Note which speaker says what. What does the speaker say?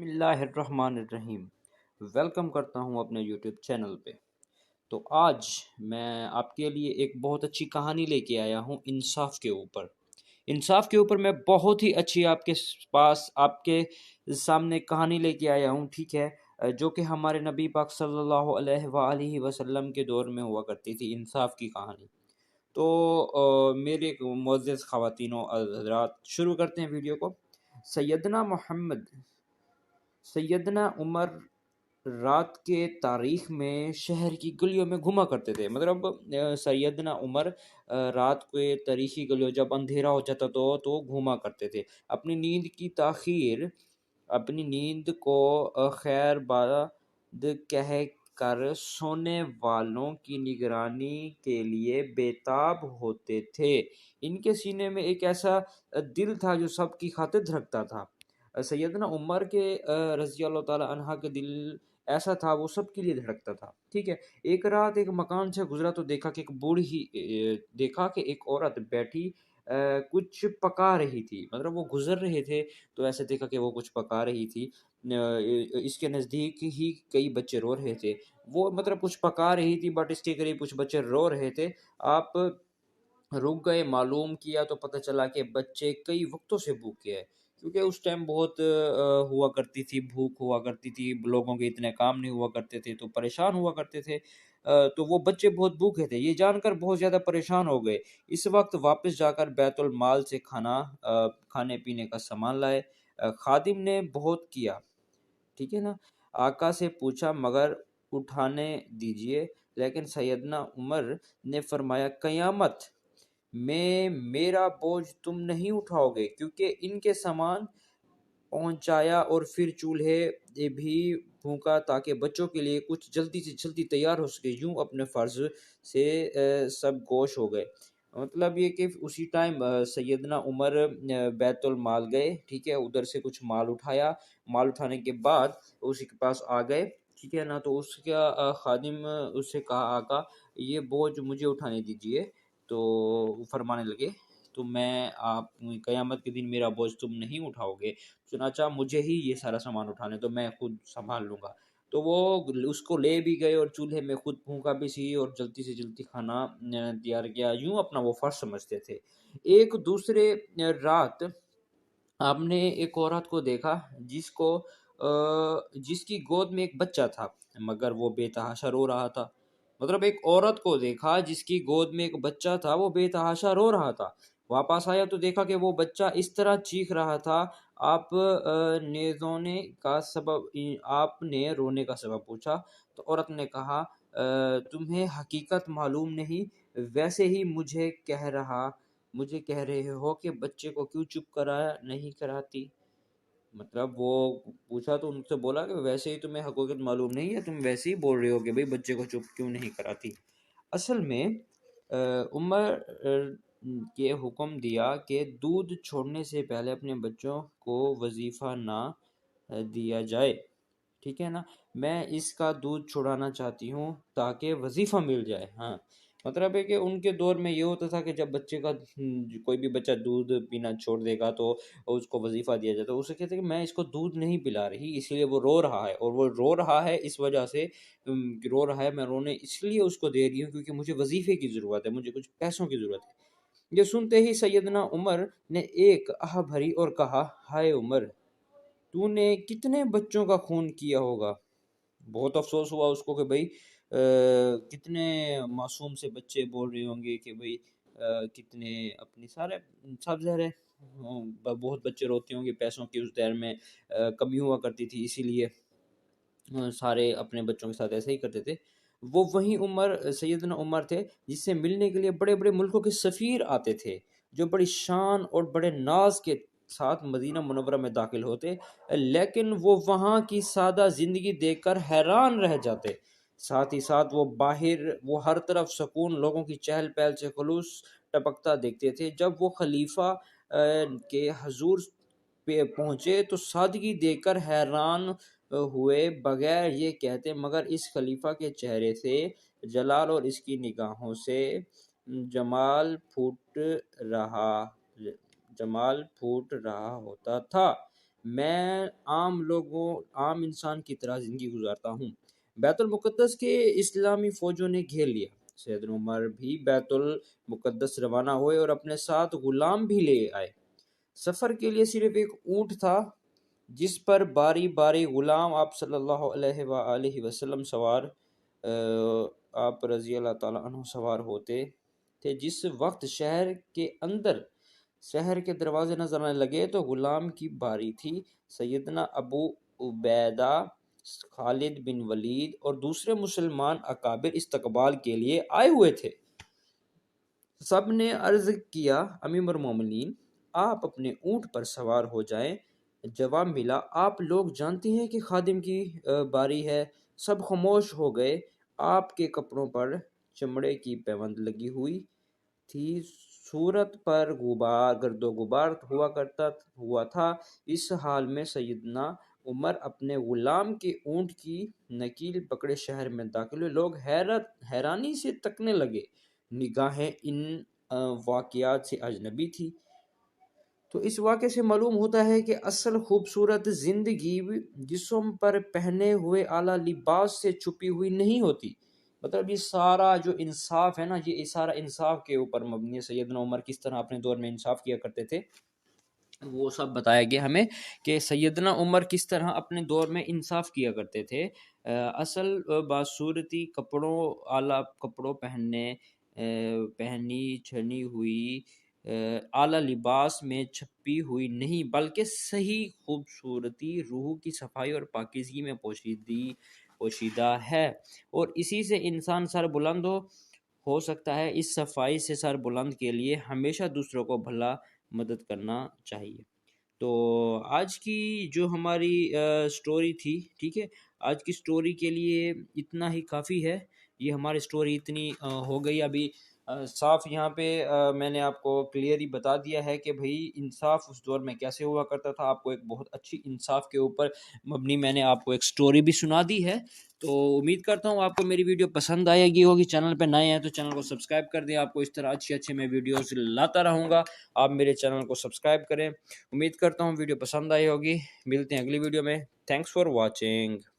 Speaker 1: بسم اللہ الرحمن الرحیم۔ ویلکم کرتا ہوں اپنے یوٹیوب چینل پہ۔ تو آج میں آپ کے لیے ایک بہت اچھی کہانی لے کے آیا ہوں انصاف کے اوپر۔ انصاف کے اوپر میں بہت ہی اچھی آپ کے پاس آپ کے سامنے کہانی لے کے آیا ہوں، ٹھیک ہے، جو کہ ہمارے نبی پاک صلی اللہ علیہ وآلہ وسلم کے دور میں ہوا کرتی تھی، انصاف کی کہانی۔ تو میرے معزز خواتین و حضرات، شروع کرتے ہیں ویڈیو کو۔ سیدنا عمر رات کے تاریخ میں شہر کی گلیوں میں گھوما کرتے تھے۔ مطلب سیدنا عمر رات کے تاریخی گلیوں، جب اندھیرا ہو جاتا تو گھوما کرتے تھے، اپنی نیند کو خیر باد کہہ کر سونے والوں کی نگرانی کے لیے بےتاب ہوتے تھے۔ ان کے سینے میں ایک ایسا دل تھا جو سب کی خاطر دھڑکتا تھا۔ سیدنا عمر کے رضی اللہ تعالی عنہ کے دل ایسا تھا، وہ سب کے لیے دھڑکتا تھا، ٹھیک ہے۔ ایک رات ایک مکان سے گزرا تو دیکھا کہ ایک عورت بیٹھی کچھ پکا رہی تھی۔ مطلب وہ گزر رہے تھے تو ایسے دیکھا کہ وہ کچھ پکا رہی تھی۔ اس کے نزدیک ہی کئی بچے رو رہے تھے۔ وہ مطلب کچھ پکا رہی تھی بٹ اس کے قریب کچھ بچے رو رہے تھے۔ آپ رک گئے، معلوم کیا تو پتہ چلا کہ بچے کئی وقتوں سے بھوکے ہیں، کیونکہ اس ٹائم بہت ہوا کرتی تھی، بھوک ہوا کرتی تھی، لوگوں کے اتنے کام نہیں ہوا کرتے تھے تو پریشان ہوا کرتے تھے۔ تو وہ بچے بہت بھوکے تھے، یہ جان کر بہت زیادہ پریشان ہو گئے۔ اس وقت واپس جا کر بیت المال سے کھانے پینے کا سامان لائے۔ خادم نے بہت کیا، ٹھیک ہے نا، آقا سے پوچھا مگر اٹھانے دیجئے، لیکن سیدنا عمر نے فرمایا قیامت میں میرا بوجھ تم نہیں اٹھاؤ گے، کیونکہ ان کے سامان پہنچایا اور پھر چولہے بھی پھونکا تاکہ بچوں کے لیے کچھ جلدی سے جلدی تیار ہو سکے۔ یوں اپنے فرض سے سب گوش ہو گئے۔ مطلب یہ کہ اسی ٹائم سیدنا عمر بیت المال گئے، ٹھیک ہے، ادھر سے کچھ مال اٹھایا، مال اٹھانے کے بعد اسی کے پاس آ گئے، ٹھیک ہے نا۔ تو اس کا خادم اس سے کہا آقا یہ بوجھ مجھے اٹھانے دیجئے، تو فرمانے لگے تو میں آپ قیامت کے دن میرا بوجھ تم نہیں اٹھاؤ گے، چنانچہ مجھے ہی یہ سارا سامان اٹھانے تو میں خود سنبھال لوں گا۔ تو وہ اس کو لے بھی گئے اور چولہے میں خود پھونکا بھی سی اور جلدی سے جلدی کھانا تیار کیا، یوں اپنا وہ فرض سمجھتے تھے۔ ایک دوسرے رات آپ نے ایک عورت کو دیکھا جس کی گود میں ایک بچہ تھا، مگر وہ بے تحاشا رو رہا تھا۔ مطلب ایک عورت کو دیکھا جس کی گود میں ایک بچہ تھا، وہ بے تحاشا رو رہا تھا۔ واپس آیا تو دیکھا کہ وہ بچہ اس طرح چیخ رہا تھا۔ آپ نے رونے کا سبب پوچھا تو عورت نے کہا تمہیں حقیقت معلوم نہیں، ویسے ہی مجھے کہہ رہے ہو کہ بچے کو کیوں چپ کرایا نہیں کراتی۔ مطلب وہ پوچھا تو ان سے بولا کہ ویسے ہی تمہیں حقیقت معلوم نہیں ہے، تم ویسے ہی بول رہے ہو کہ بھئی بچے کو چپ کیوں نہیں کراتی۔ اصل میں عمر کے حکم دیا کہ دودھ چھوڑنے سے پہلے اپنے بچوں کو وظیفہ نہ دیا جائے، ٹھیک ہے نا۔ میں اس کا دودھ چھڑانا چاہتی ہوں تاکہ وظیفہ مل جائے۔ ہاں، مطلب ہے کہ ان کے دور میں یہ ہوتا تھا کہ جب بچے کا کوئی بھی بچہ دودھ پینا چھوڑ دے گا تو اس کو وظیفہ دیا جاتا ہے۔ اسے کہتے ہیں کہ میں اس کو دودھ نہیں پلا رہی، اس لیے وہ رو رہا ہے، اور وہ رو رہا ہے اس وجہ سے رو رہا ہے، میں رونے اس لیے اس کو دے رہی ہوں کیونکہ مجھے وظیفے کی ضرورت ہے، مجھے کچھ پیسوں کی ضرورت ہے۔ یہ سنتے ہی سیدنا عمر نے ایک آہ بھری اور کہا ہائے عمر، تو نے کتنے بچوں کا خون کیا ہوگا۔ بہت افسوس ہوا اس کو کہ بھئی کتنے معصوم سے بچے بول رہے ہوں گے کہ بھئی کتنے اپنی سارے سب ظاہر ہے بہت بچے روتے ہوں گے، پیسوں کی اس دیر میں کمی ہوا کرتی تھی، اسی لیے سارے اپنے بچوں کے ساتھ ایسے ہی کرتے تھے۔ وہ وہی سیدنا عمر تھے جس سے ملنے کے لیے بڑے بڑے ملکوں کے سفیر آتے تھے، جو بڑی شان اور بڑے ناز کے ساتھ مدینہ منورہ میں داخل ہوتے، لیکن وہ وہاں کی سادہ زندگی دیکھ کر حیران رہ جاتے۔ ساتھ ہی ساتھ وہ ہر طرف سکون، لوگوں کی چہل پہل سے خلوص ٹپکتا دیکھتے تھے۔ جب وہ خلیفہ کے حضور پہ پہنچے تو سادگی دیکھ کر حیران ہوئے، بغیر یہ کہتے مگر اس خلیفہ کے چہرے سے جلال اور اس کی نگاہوں سے جمال پھوٹ رہا ہوتا تھا۔ میں عام انسان کی طرح زندگی گزارتا ہوں۔ بیت المقدس کے اسلامی فوجوں نے گھیر لیا۔ سیدنا عمر بھی بیت المقدس روانہ ہوئے اور اپنے ساتھ غلام بھی لے آئے۔ سفر کے لیے صرف ایک اونٹ تھا جس پر باری باری غلام آپ صلی اللہ علیہ وآلہ وسلم آپ رضی اللہ تعالیٰ عنہ سوار ہوتے تھے۔ جس وقت شہر کے دروازے نظر آنے لگے تو غلام کی باری تھی۔ سیدنا ابو عبیدہ، خالد بن ولید اور دوسرے مسلمان اکابر استقبال کے لیے آئے ہوئے تھے۔ سب نے عرض کیا، امیر المومنین آپ اپنے اونٹ پر سوار ہو جائیں۔ جواب ملا، آپ لوگ جانتے ہیں کہ خادم کی باری ہے۔ سب خاموش ہو گئے۔ آپ کے کپڑوں پر چمڑے کی پیوند لگی ہوئی تھی، صورت پر گرد و غبار ہوا تھا۔ اس حال میں سیدنا عمر اپنے غلام کے اونٹ کی نکیل پکڑے شہر میں داخل ہوئے۔ لوگ حیرانی سے تکنے لگے، نگاہیں ان واقعات سے اجنبی تھی۔ تو اس واقعے سے معلوم ہوتا ہے کہ اصل خوبصورت زندگی جسم پر پہنے ہوئے اعلیٰ لباس سے چھپی ہوئی نہیں ہوتی۔ مطلب یہ سارا جو انصاف ہے نا، یہ سارا انصاف کے اوپر مبنی ہے۔ سیدنا عمر کس طرح اپنے دور میں انصاف کیا کرتے تھے وہ سب بتایا گیا ہمیں کہ سیدنا عمر کس طرح اپنے دور میں انصاف کیا کرتے تھے۔ اصل باصورتی کپڑوں، اعلیٰ کپڑوں پہنی چھنی ہوئی اعلیٰ لباس میں چھپی ہوئی نہیں، بلکہ صحیح خوبصورتی روح کی صفائی اور پاکیزگی میں پوشیدہ ہے، اور اسی سے انسان سر بلند ہو سکتا ہے۔ اس صفائی سے سر بلند کے لیے ہمیشہ دوسروں کو بھلا مدد کرنا چاہیے۔ تو آج کی جو ہماری سٹوری تھی، ٹھیک ہے، آج کی سٹوری کے لیے اتنا ہی کافی ہے۔ یہ ہماری سٹوری اتنی ہو گئی۔ ابھی صاف یہاں پہ میں نے آپ کو کلیئرلی بتا دیا ہے کہ بھئی انصاف اس دور میں کیسے ہوا کرتا تھا۔ آپ کو ایک بہت اچھی انصاف کے اوپر مبنی میں نے آپ کو ایک سٹوری بھی سنا دی ہے۔ تو امید کرتا ہوں آپ کو میری ویڈیو پسند آئے گی ہوگی۔ چینل پہ نئے ہیں تو چینل کو سبسکرائب کر دیں۔ آپ کو اس طرح اچھے میں ویڈیوز لاتا رہوں گا، آپ میرے چینل کو سبسکرائب کریں۔ امید کرتا ہوں ویڈیو پسند آئی ہوگی۔ ملتے ہیں اگلی ویڈیو میں۔ Thanks for watching.